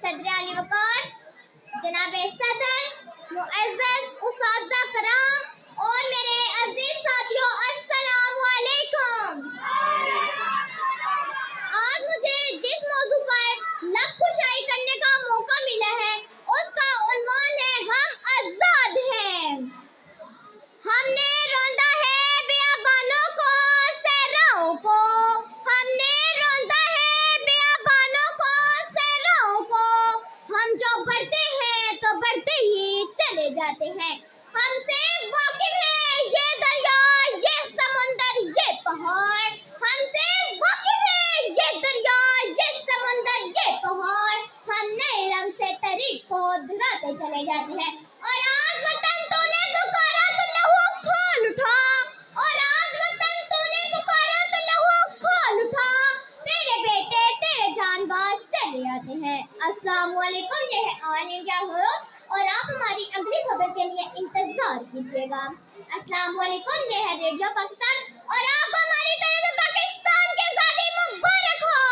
सदर आली वक़ार, जनाबे सदर, मुअज़्ज़ज़ उस्ताज़ा कराम और मेरे अज़ीज़ साथियों, अस्सलामु अलैकुम। आज मुझे जिस मौजू पर लब कुशाई करने का मौका मिला है उसका उन्वान है हम आज़ाद हैं। हमने रौंदा है बियाबानों को, सहराओं को, हमने रौंदा है बियाबानों को, सहराओं को। हम जो बढ़ते हैं तो बढ़ते ही चले जाते हैं। हमसे वाकिफ है ये दरिया, ये समुंदर, ये पहाड़। हमसे वाकिफ है ये दरिया, ये समुंदर, ये पहाड़। हम नए रंग से तरीक को धुराते चले जाते हैं। और आज वतन तूने पुकारा तो लहू खोल उठा, और आज वतन तूने पुकारा तो लहू खोल उठा। तेरे बेटे तेरे जानबाज चले आते हैं। अस्सलाम वालेकुम, ये है ऑल इंडिया न्यूज़ और आप हमारी अगली खबर के लिए इंतजार कीजिएगा। अस्सलाम वालेकुम, ये है रेडियो पाकिस्तान और आप हमारी तरफ से पाकिस्तान के आज़ादी मुबारक हो।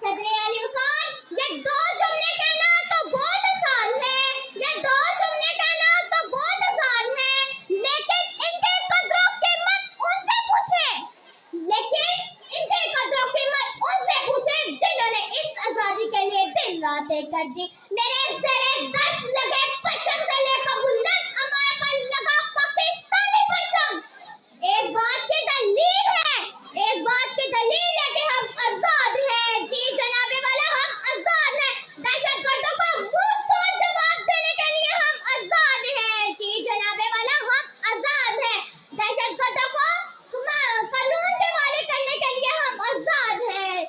सदर आली वक़ार, ये दो जुमले कहना तो बहुत आसान है, ये दो जुमले कहना तो बहुत आसान है, लेकिन इनके कदरों कीमत उनसे पूछें, लेकिन इनके कदरों कीमत उनसे पूछें जिन्होंने इस आज़ादी के लिए दिन रात एक कर दी। मेरे ज़रे दस लगे परचम से लेकर बुलंद अमार पर लगा पाकिस्तानी परचम। एक बात की दलील है, एक बात की दलील है कि हम आज़ाद हैं। जी जनाबे वाला, हम आज़ाद हैं। दहशतगर्दों को मुंह तोड़ जवाब देने के लिए हम आज़ाद हैं। जी जनाबे वाला, हम आज़ाद हैं। दहशतगर्दों को कानून के हवाले करने के लिए हम आज़ाद हैं।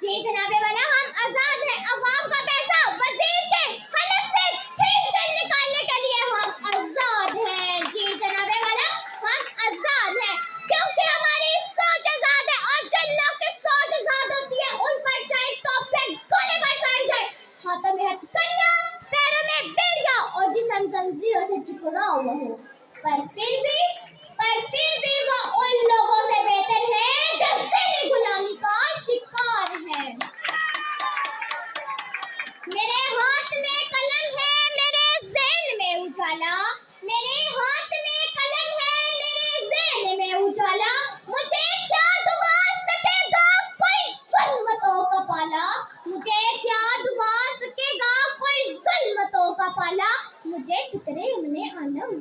जी जनाबे वाला, हम आज़ाद हैं। अवाम का पैसा वज़ीर के हलक से खींच कर निकालने के लिए हम आज़ाद हैं। जी जनाबे वाला, हम आज़ाद हैं क्योंकि हमारी सोच आज़ाद है और जिन लोगों की सोच आज़ाद होती है उन पर चाहे तोप पे गोली बरसाई जाए, हाथों में हथकड़ियाँ, पैरों में बेड़ियाँ और जिस्म जंजीरों से जकड़ा हुआ हो, पर फिर भी वो उन लोगों से बेहतर है जो ज़हनी गुलामी का शिकार है। मेरे हाथ में कलम है, मेरे ज़हन में उजाला, मेरे हाथ में कलम है, मेरे ज़हन में उजाला। मुझे क्या दुआ सकेगा कोई ज़ुल्मतों का पाला, मुझे क्या दुआ सकेगा कोई ज़ुल्मतों का पाला। मुझे फिक्रे अमने आलम,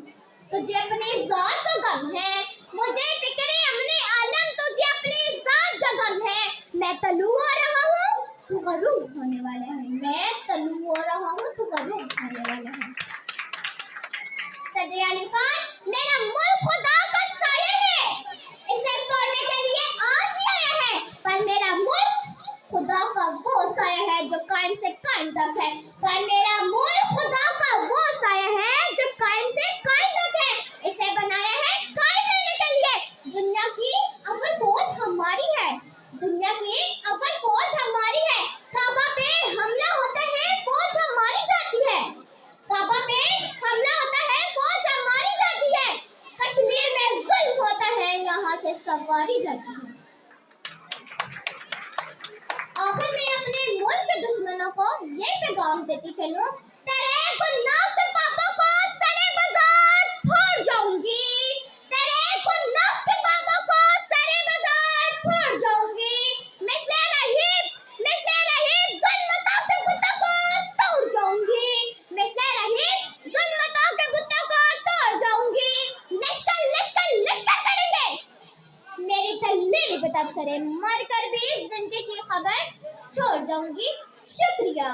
तुझे अपनी ज़ात का गम है, मुझे फिक्रे अमने आलम, तुझे अपनी ज़ात का गम है। मैं तलू हो रहा हूँ, तू गरूब होने वाला है, मैं तलू हो रहा हूँ, तू गरूब होने वाला है। सदर आली वक़ार, मेरा मुल्क खुदा का साया है, इसे तोड़ने के लिए आज भी आया है, पर मेरा मुल्क खुदा का वो साया है जो कायम से कायम तक है, पर मेरा मुल्क खुदा का वो साया है जो कायम से कायम तक है। इसे बनाया है कायम रहने के लिए। दुनिया की अव्वल फौज हमारी है, दुनिया की अव्वल फौज हमारी है। काबा पे हमला होता है, फौज हमारी जाती है, काबा पे हमला होता है, फौज हमारी जाती है। कश्मीर में जुल्म होता है, यहाँ से सवारी जाती है। आखिर में अपने मुल्क के दुश्मनों को ये पैगाम देती चलूं, तेरे गुनाह के पापों को सरे बाजार फोड़ जाऊंगी, तेरे गुनाह के पापों को सरे बाजार फोड़ जाऊंगी। मिस्ले रहीब ज़ुल्मतों के बुतों को तोड़ जाऊंगी, मिस्ले रहीब ज़ुल्मतों के बुतों को तोड़ जाऊंगी। लश्कर लश्कर लश्कर करेंगे, मेरी दलील पे तबसरे मर कर भी जिंदगी की खबर छोड़ जाऊंगी। शुक्रिया।